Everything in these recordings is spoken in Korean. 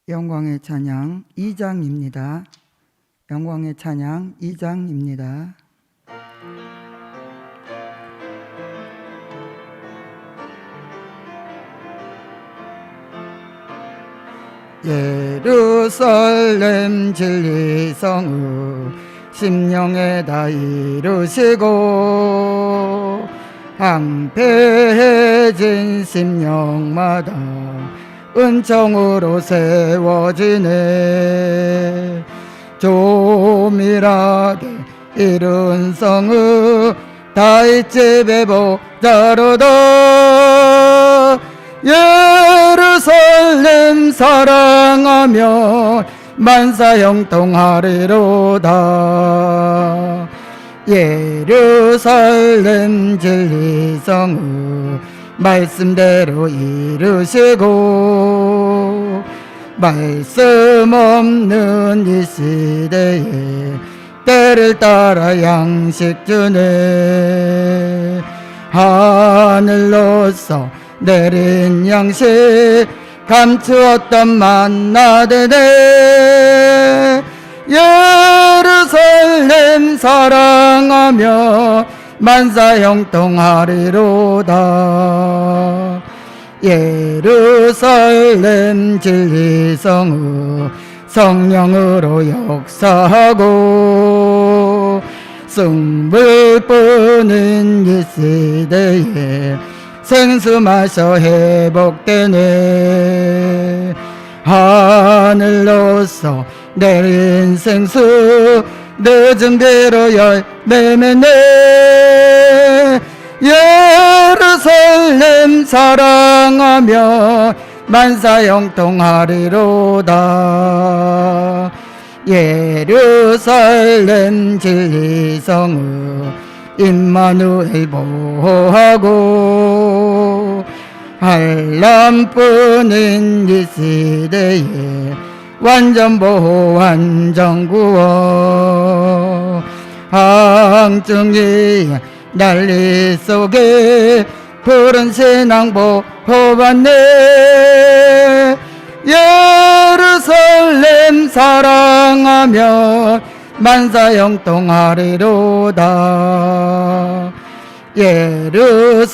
영광의 찬양 2장입니다. 영광의 찬양 2장입니다. 예루살렘 진리성의 심령에다 이루시고 황폐해진 심령마다 은총으로 세워지네. 조밀하게 이룬 성의 다윗집의 보좌로다. 예루살렘 사랑하며 만사 형통하리로다. 예루살렘 진리성의 말씀대로 이루시고 말씀 없는 이 시대에 때를 따라 양식 주네. 하늘로서 내린 양식 감추었던 만나 되네. 예루살렘 사랑하며 만사 형통하리로다. 예루살렘 진리성의 성령으로 역사하고 승불 뿌는 이 시대에 생수 마셔 회복되네. 하늘로서 내린 생수 늦은 비로 열매 맺네. 예루살렘 사랑하며 만사 형통하리로다. 예루살렘 진리성의 임마누엘 보호하고 한람 뿌는 이 시대에 완전 보호 완전 구원. 항중이 난리 속에 푸른 신앙 보호받네. 예루살렘 사랑하며 만사 형통하리로다. 예루살렘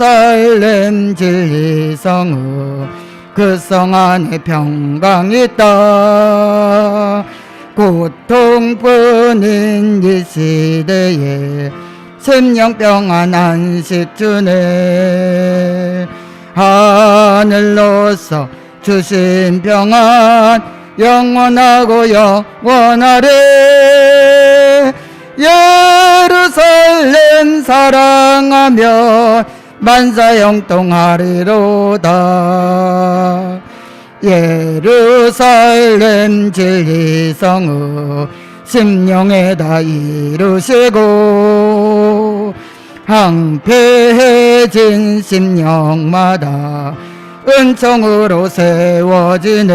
진리성의 그 성 안에 평강이 있다. 고통뿐인 이 시대에 심령평안 안식 주네. 하늘로서 주신 평안 영원하고 영원하리. 예루살렘 사랑하며 만사 형통하리로다. 예루살렘 진리성의 심령에다 이루시고 황폐해진 심령마다 은총으로 세워지네.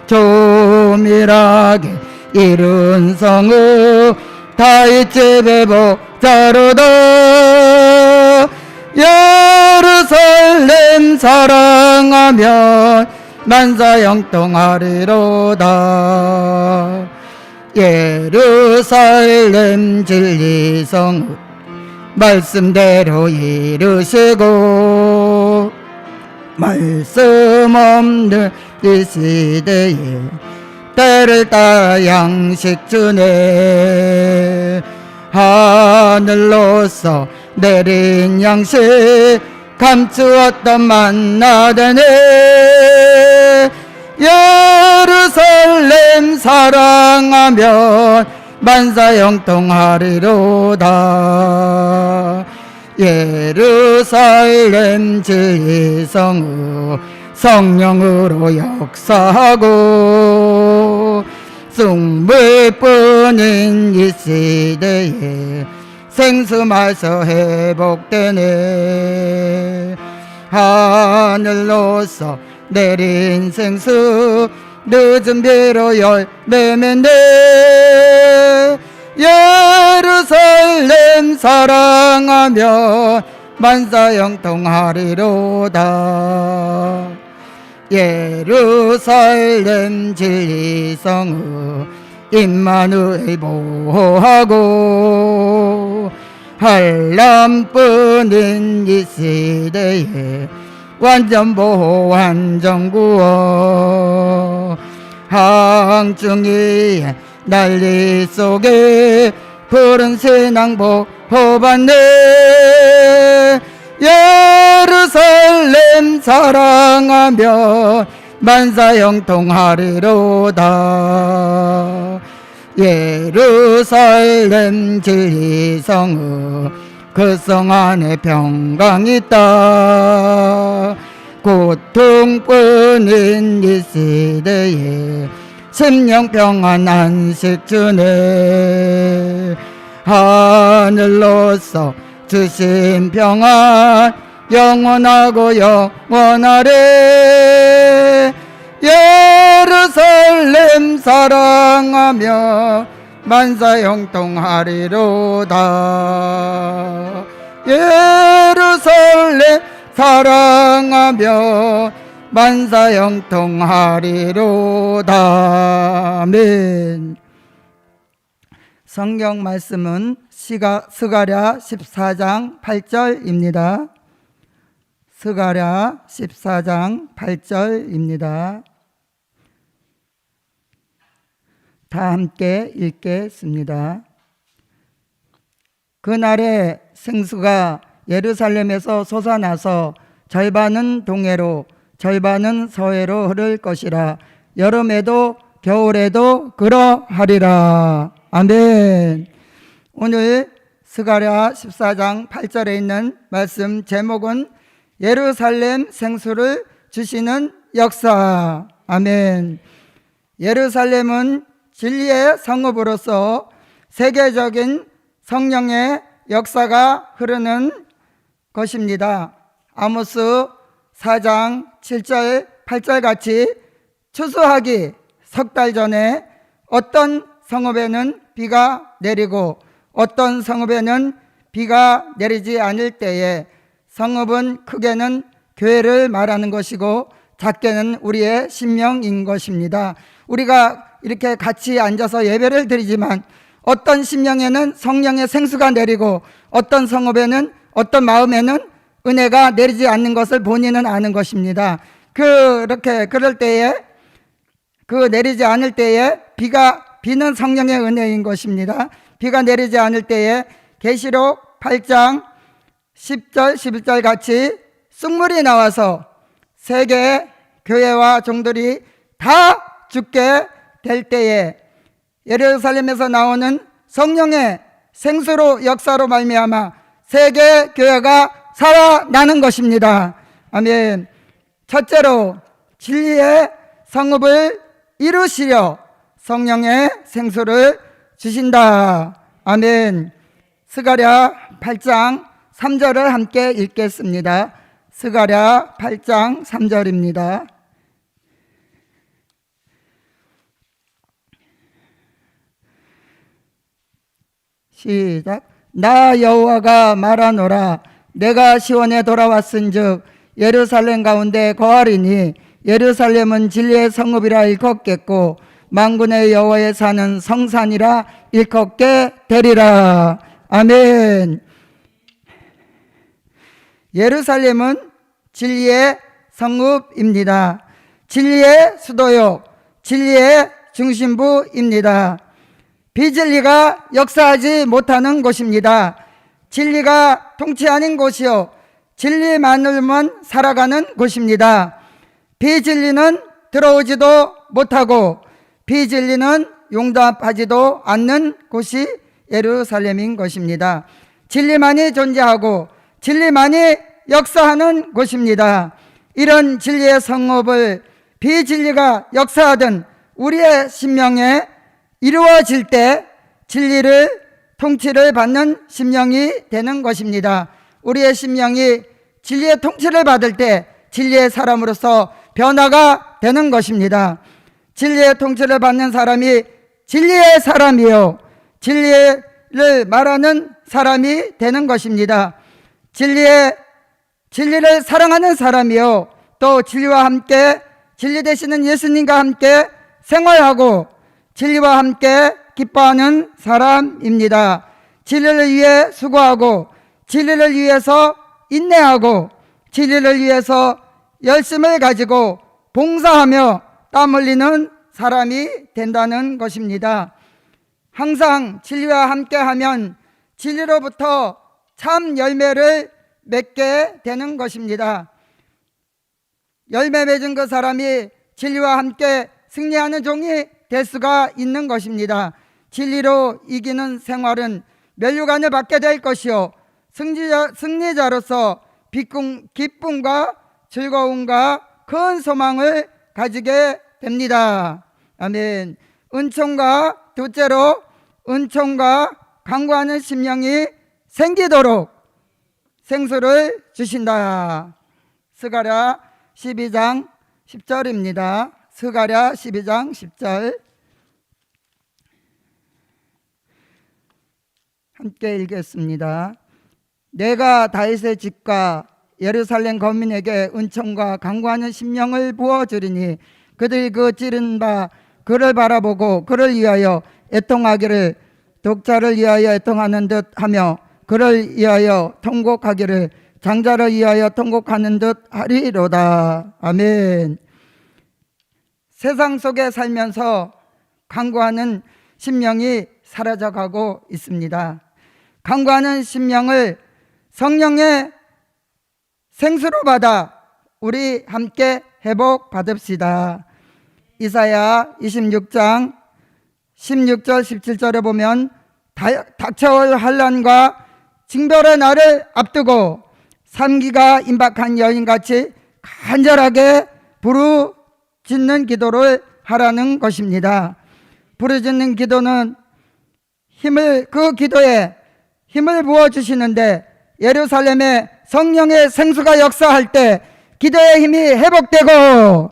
조밀하게 이룬 성의 다윗집의 보좌로다. 예루살렘 사랑하며 만사 형통하리로다. 예루살렘 진리성의 말씀대로 이루시고 말씀 없는 이 시대에 때를 따라 양식 주네. 하늘로서 내린 양식 감추었던 만나 되네. 예루살렘 사랑하며 만사 형통하리로다. 예루살렘 진리성의 성령으로 역사하고 승불 뿌는 이 시대에 생수 마셔 회복되네. 하늘로서 내린 생수 늦은 비로 열매 맺네. 예루살렘 사랑하며 만사 형통하리로다. 예루살렘 진리성의 임마누엘 보호하고 한람뿐인 이 시대에 완전 보호 완전 구호 항중이 난리 속에 푸른 신앙 보호받네 예루살렘 사랑하며 만사 형통하리로다 예루살렘 진리성의 그 성 안에 평강이 있다 고통뿐인 이 시대에 심령 평안 안식 주네 하늘로서 주신 평안 영원하고 영원하래 예루살렘 사랑하며 만사 형통하리로다 예루살렘 사랑하며 만사 형통하리로다 아멘. 성경 말씀은 스가랴 14장 8절입니다. 스가랴 14장 8절입니다. 다 함께 읽겠습니다. 그날에 생수가 예루살렘에서 솟아나서 절반은 동해로 절반은 서해로 흐를 것이라 여름에도 겨울에도 그러하리라 아멘. 오늘 스가랴 14장 8절에 있는 말씀 제목은 예루살렘 생수를 주시는 역사 아멘. 예루살렘은 진리의 성읍으로서 세계적인 성령의 역사가 흐르는 것입니다. 아모스 4장 7절 8절 같이 추수하기 석 달 전에 어떤 성읍에는 비가 내리고 어떤 성읍에는 비가 내리지 않을 때에 성읍은 크게는 교회를 말하는 것이고 작게는 우리의 심령인 것입니다. 우리가 이렇게 같이 앉아서 예배를 드리지만 어떤 심령에는 성령의 생수가 내리고 어떤 성읍에는 어떤 마음에는 은혜가 내리지 않는 것을 본인은 아는 것입니다. 그럴 때에 그 내리지 않을 때에 비는 성령의 은혜인 것입니다. 비가 내리지 않을 때에 계시록 8장 10절 11절 같이 쑥물이 나와서 세계 교회와 종들이 다 죽게 될 때에 예루살렘에서 나오는 성령의 생수로 역사로 말미암아 세계 교회가 살아나는 것입니다. 아멘. 첫째로 진리의 성읍을 이루시려 성령의 생수를 주신다. 아멘. 스가랴 8장 3절을 함께 읽겠습니다. 스가랴 8장 3절입니다. 시작. 나 여호와가 말하노라. 내가 시온에 돌아왔은즉 예루살렘 가운데 거하리니 예루살렘은 진리의 성읍이라 일컫겠고 만군의 여호와의 사는 성산이라 일컫게 되리라. 아멘. 예루살렘은 진리의 성읍입니다. 진리의 수도요, 진리의 중심부입니다. 비진리가 역사하지 못하는 곳입니다. 진리가 통치하는 곳이요, 진리만으로만 살아가는 곳입니다. 비진리는 들어오지도 못하고 비진리는 용납하지도 않는 곳이 예루살렘인 것입니다. 진리만이 존재하고 진리만이 역사하는 곳입니다. 이런 진리의 성읍을 비진리가 역사하던 우리의 심령에 이루어질 때 진리를 통치를 받는 심령이 되는 것입니다. 우리의 심령이 진리의 통치를 받을 때 진리의 사람으로서 변화가 되는 것입니다. 진리의 통치를 받는 사람이 진리의 사람이요, 진리를 말하는 사람이 되는 것입니다. 진리를 사랑하는 사람이요, 또 진리와 함께 진리 되시는 예수님과 함께 생활하고 진리와 함께 기뻐하는 사람입니다. 진리를 위해 수고하고 진리를 위해서 인내하고 진리를 위해서 열심을 가지고 봉사하며 땀 흘리는 사람이 된다는 것입니다. 항상 진리와 함께하면 진리로부터 참 열매를 맺게 되는 것입니다. 열매 맺은 그 사람이 진리와 함께 승리하는 종이 될 수가 있는 것입니다. 진리로 이기는 생활은 면류관을 받게 될 것이요 승리자로서 기쁨과 즐거움과 큰 소망을 가지게 됩니다. 아멘. 둘째로 은총과 강구하는 심령이 생기도록 생수를 주신다. 스가랴 12장 10절입니다. 스가랴 12장 10절 함께 읽겠습니다. 내가 다윗의 집과 예루살렘 거민에게 은총과 강구하는 심령을 부어주리니 그들이 그 찌른 바 그를 바라보고 그를 위하여 애통하기를 독자를 위하여 애통하는 듯 하며 그를 위하여 통곡하기를 장자를 위하여 통곡하는 듯 하리로다. 아멘. 세상 속에 살면서 강구하는 심령이 사라져가고 있습니다. 강구하는 심령을 성령의 생수로 받아 우리 함께 회복받읍시다. 이사야 26장 16절 17절에 보면 닥쳐올 환난과 징벌의 날을 앞두고 삼기가 임박한 여인같이 간절하게 부르짖는 기도를 하라는 것입니다. 부르짖는 기도는 그 기도에 힘을 부어주시는데 예루살렘에 성령의 생수가 역사할 때 기도의 힘이 회복되고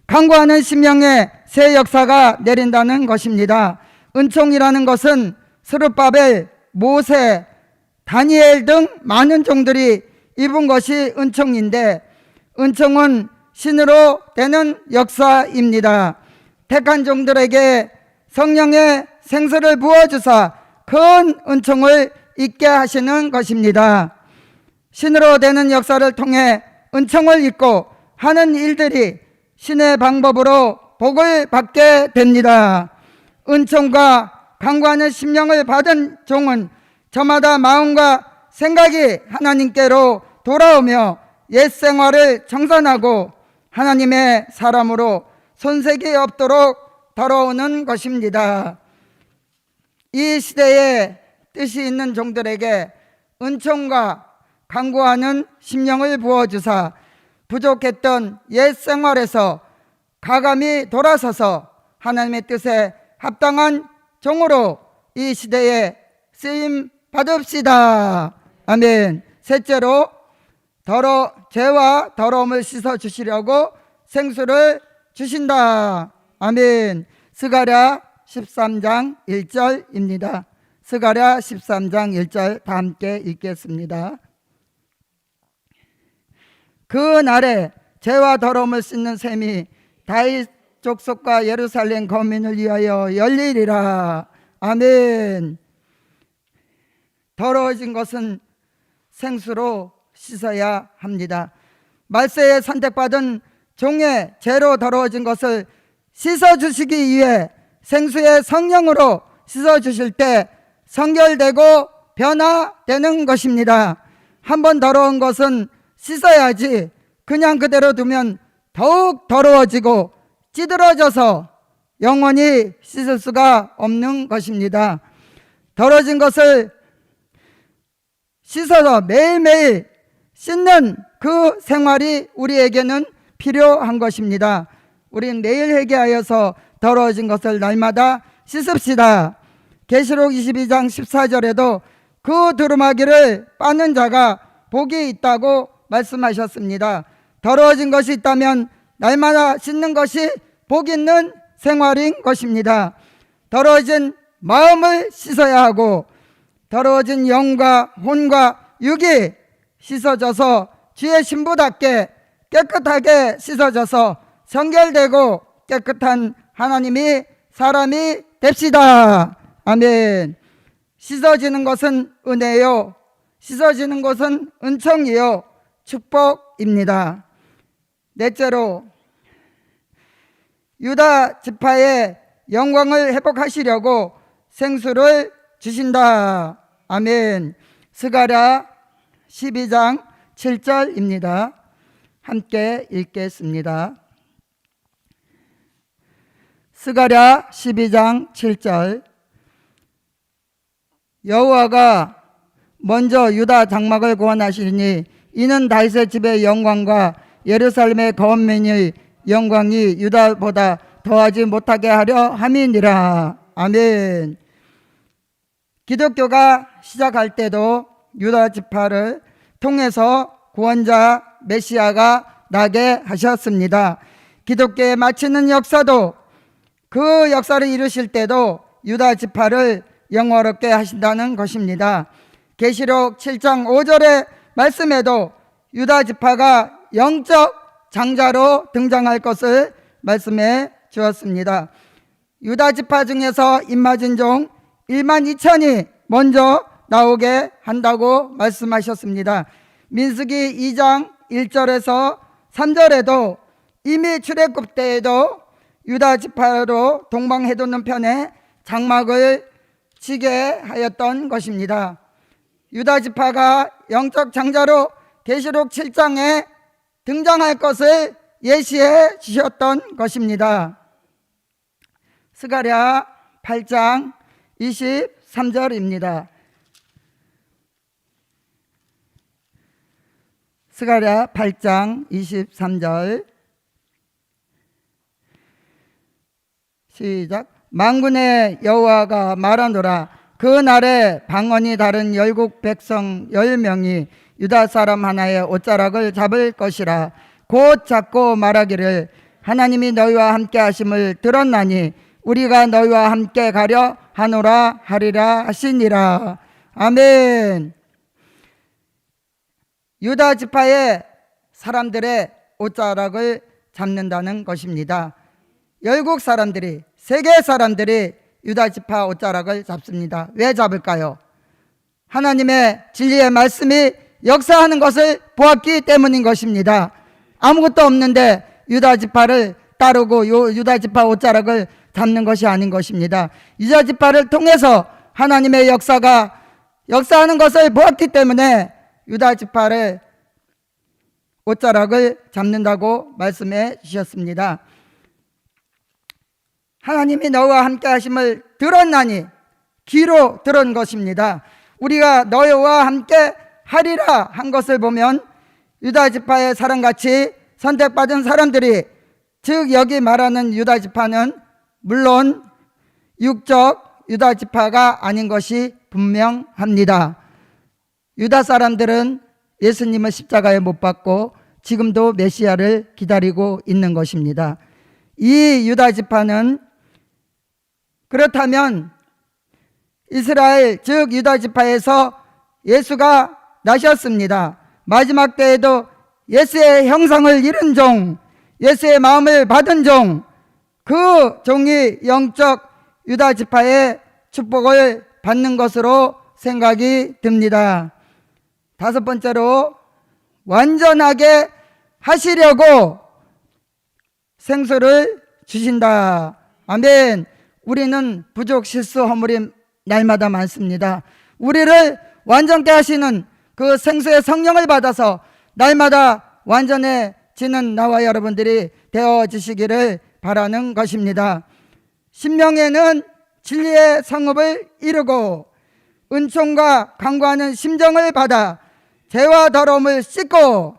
강구하는 심령의 새 역사가 내린다는 것입니다. 은총이라는 것은 스룹바벨, 모세, 다니엘 등 많은 종들이 입은 것이 은총인데 은총은 신으로 되는 역사입니다. 택한 종들에게 성령의 생수를 부어주사 큰 은총을 있게 하시는 것입니다. 신으로 되는 역사를 통해 은총을 입고 하는 일들이 신의 방법으로 복을 받게 됩니다. 은총과 강구하는 심령을 받은 종은 저마다 마음과 생각이 하나님께로 돌아오며 옛 생활을 정산하고 하나님의 사람으로 손색이 없도록 돌아오는 것입니다. 이 시대에 뜻이 있는 종들에게 은총과 강구하는 심령을 부어주사 부족했던 옛 생활에서 가감히 돌아서서 하나님의 뜻에 합당한 종으로 이 시대에 쓰임 받읍시다. 아멘. 셋째로 죄와 더러움을 씻어 주시려고 생수를 주신다. 아멘. 스가랴 13장 1절입니다. 스가랴 13장 1절 다 함께 읽겠습니다. 그 날에 죄와 더러움을 씻는 셈이 다윗 족속과 예루살렘 거민을 위하여 열리리라. 아멘. 더러워진 것은 생수로 씻어야 합니다. 말세에 선택받은 종의 죄로 더러워진 것을 씻어주시기 위해 생수의 성령으로 씻어주실 때 성결되고 변화되는 것입니다. 한번 더러운 것은 씻어야지 그냥 그대로 두면 더욱 더러워지고 찌들어져서 영원히 씻을 수가 없는 것입니다. 더러워진 것을 씻어서 매일매일 씻는 그 생활이 우리에게는 필요한 것입니다. 우리는 매일 회개하여서 더러워진 것을 날마다 씻읍시다. 계시록 22장 14절에도 그 두루마기를 빠는 자가 복이 있다고 말씀하셨습니다. 더러워진 것이 있다면 날마다 씻는 것이 복 있는 생활인 것입니다. 더러워진 마음을 씻어야 하고 더러워진 영과 혼과 육이 씻어져서 주의 신부답게 깨끗하게 씻어져서 정결되고 깨끗한 하나님이 사람이 됩시다. 아멘. 씻어지는 것은 은혜요, 씻어지는 것은 은총이요, 축복입니다. 넷째로, 유다 지파의 영광을 회복하시려고 생수를 주신다. 아멘. 스가랴 12장 7절입니다. 함께 읽겠습니다. 스가랴 12장 7절. 여호와가 먼저 유다 장막을 구원하시리니 이는 다윗의 집의 영광과 예루살렘의 거민의 영광이 유다보다 더하지 못하게 하려 함이니라. 아멘. 기독교가 시작할 때도 유다 지파를 통해서 구원자 메시아가 나게 하셨습니다. 기독교에 마치는 역사도, 그 역사를 이루실 때도 유다 지파를 영화롭게 하신다는 것입니다. 계시록 7장 5절의 말씀에도 유다 지파가 영적 장자로 등장할 것을 말씀해 주었습니다. 유다 지파 중에서 입맞은 종 1만 2천이 먼저 나오게 한다고 말씀하셨습니다. 민수기 2장 1절에서 3절에도 이미 출애굽 때에도 유다 지파로 동방해돋는 편에 장막을 치게 하였던 것입니다. 유다 지파가 영적 장자로 계시록 7장에 등장할 것을 예시해 주셨던 것입니다. 스가랴 8장 23절입니다. 스가랴 8장 23절 시작. 만군의 여호와가 말하노라. 그 날에 방언이 다른 열국 백성 10명이 유다 사람 하나의 옷자락을 잡을 것이라. 곧 잡고 말하기를 하나님이 너희와 함께 하심을 들었나니 우리가 너희와 함께 가려 하노라 하리라 하시니라. 아멘. 유다 지파의 사람들의 옷자락을 잡는다는 것입니다. 열국 사람들이, 세계 사람들이 유다 지파 옷자락을 잡습니다. 왜 잡을까요? 하나님의 진리의 말씀이 역사하는 것을 보았기 때문인 것입니다. 아무것도 없는데 유다 지파를 따르고 유다 지파 옷자락을 잡는 것이 아닌 것입니다. 유다 지파를 통해서 하나님의 역사가 역사하는 것을 보았기 때문에 유다 지파를 옷자락을 잡는다고 말씀해 주셨습니다. 하나님이 너와 함께 하심을 들었나니, 귀로 들은 것입니다. 우리가 너희와 함께 하리라 한 것을 보면 유다 지파의 사람같이 선택받은 사람들이, 즉 여기 말하는 유다 지파는 물론 육적 유다 지파가 아닌 것이 분명합니다. 유다 사람들은 예수님을 십자가에 못 박고 지금도 메시아를 기다리고 있는 것입니다. 이 유다 지파는 그렇다면 이스라엘, 즉 유다 지파에서 예수가 나셨습니다. 마지막 때에도 예수의 형상을 잃은 종, 예수의 마음을 받은 종, 그 종이 영적 유다 지파의 축복을 받는 것으로 생각이 듭니다. 다섯 번째로, 완전하게 하시려고 생수를 주신다. 아멘. 우리는 부족, 실수, 허물이 날마다 많습니다. 우리를 완전케 하시는 그 생수의 성령을 받아서 날마다 완전해지는 나와 여러분들이 되어지시기를 바라는 것입니다. 신명에는 진리의 성읍을 이루고 은총과 강구하는 심정을 받아 죄와 더러움을 씻고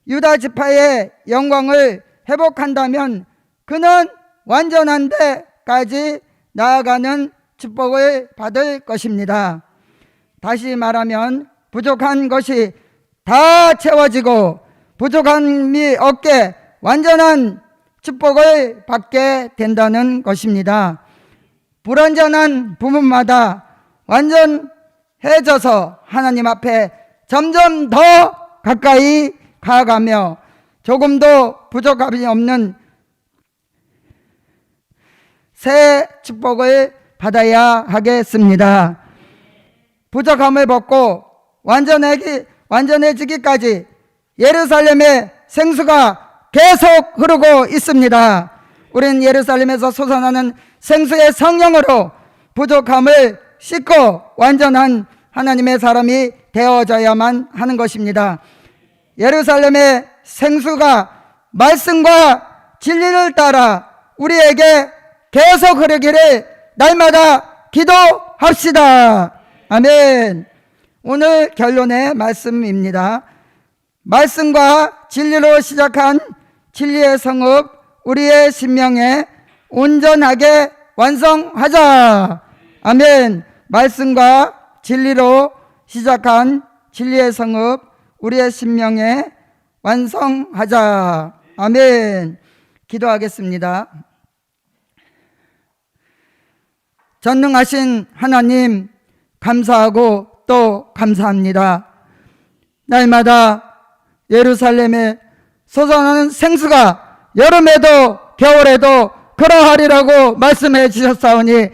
유다 지파의 영광을 회복한다면 그는 완전한 데까지 나아가는 축복을 받을 것입니다. 다시 말하면 부족한 것이 다 채워지고 부족함이 없게 완전한 축복을 받게 된다는 것입니다. 불완전한 부분마다 완전해져서 하나님 앞에 점점 더 가까이 가가며 조금도 부족함이 없는 새 축복을 받아야 하겠습니다. 부족함을 벗고 완전해지기까지 예루살렘의 생수가 계속 흐르고 있습니다. 우리는 예루살렘에서 솟아나는 생수의 성령으로 부족함을 씻고 완전한 하나님의 사람이 되어져야만 하는 것입니다. 예루살렘의 생수가 말씀과 진리를 따라 우리에게 계속 흐르기를 날마다 기도합시다. 아멘. 오늘 결론의 말씀입니다. 말씀과 진리로 시작한 진리의 성읍 우리의 심령에 온전하게 완성하자. 아멘. 말씀과 진리로 시작한 진리의 성읍 우리의 심령에 완성하자. 아멘. 기도하겠습니다. 전능하신 하나님 감사하고 또 감사합니다. 날마다 예루살렘에 솟아나는 생수가 여름에도 겨울에도 그러하리라고 말씀해 주셨사오니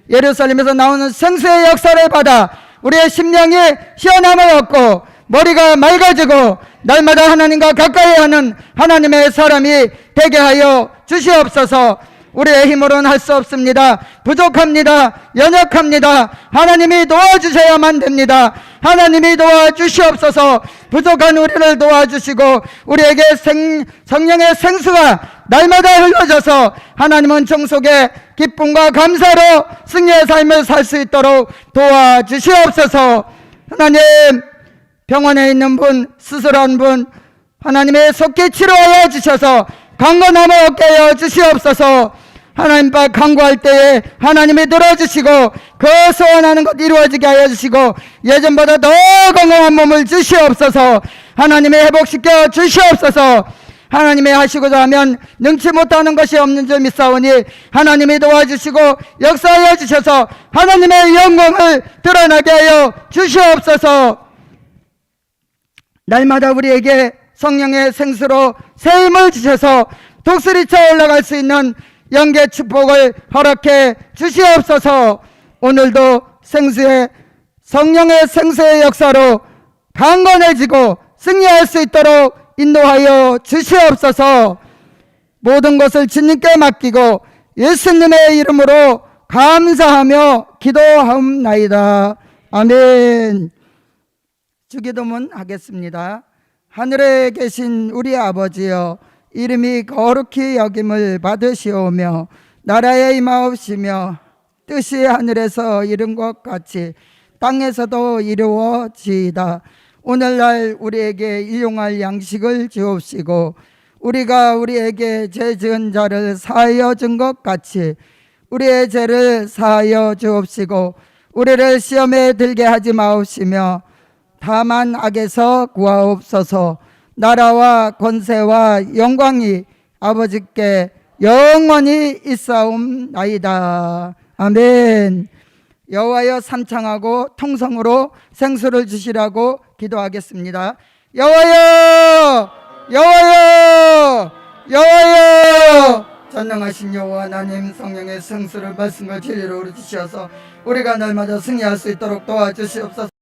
예루살렘에서 나오는 생수의 역사를 받아 우리의 심령이 시원함을 얻고 머리가 맑아지고 날마다 하나님과 가까이 하는 하나님의 사람이 되게 하여 주시옵소서. 우리의 힘으로는 할 수 없습니다. 부족합니다. 연약합니다. 하나님이 도와주셔야만 됩니다. 하나님이 도와주시옵소서. 부족한 우리를 도와주시고 우리에게 성령의 생수가 날마다 흘러져서 하나님은 정속에 기쁨과 감사로 승리의 삶을 살 수 있도록 도와주시옵소서. 하나님, 병원에 있는 분, 수술한 분 하나님의 속히 치료하여 주셔서 강건함을 얻게 하여 주시옵소서. 하나님 앞 간구할 때에 하나님이 들어주시고 그 소원하는 것 이루어지게 하여 주시고 예전보다 더 건강한 몸을 주시옵소서. 하나님이 회복시켜 주시옵소서. 하나님이 하시고자 하면 능치 못하는 것이 없는 줄 믿사오니 하나님이 도와주시고 역사하여 주셔서 하나님의 영광을 드러나게 하여 주시옵소서. 날마다 우리에게 성령의 생수로 새 힘을 주셔서 독수리쳐 올라갈 수 있는 영계 축복을 허락해 주시옵소서. 오늘도 성령의 생수의 역사로 강건해지고 승리할 수 있도록 인도하여 주시옵소서. 모든 것을 주님께 맡기고 예수님의 이름으로 감사하며 기도하옵나이다. 아멘. 주기도문 하겠습니다. 하늘에 계신 우리 아버지여, 이름이 거룩히 여김을 받으시오며 나라의 임하옵시며 뜻이 하늘에서 이룬 것 같이 땅에서도 이루어지이다. 오늘날 우리에게 일용할 양식을 주옵시고 우리가 우리에게 죄 지은 자를 사하여 준 것 같이 우리의 죄를 사하여 주옵시고 우리를 시험에 들게 하지 마옵시며 다만 악에서 구하옵소서. 나라와 권세와 영광이 아버지께 영원히 있사옵나이다. 아멘. 여호와여 삼창하고 통성으로 생수를 주시라고 기도하겠습니다. 여호와여, 여호와여, 여호와여. 전능하신 여호와 하나님, 성령의 생수를 말씀과 진리로 우리 주시어서 우리가 날마다 승리할 수 있도록 도와주시옵소서.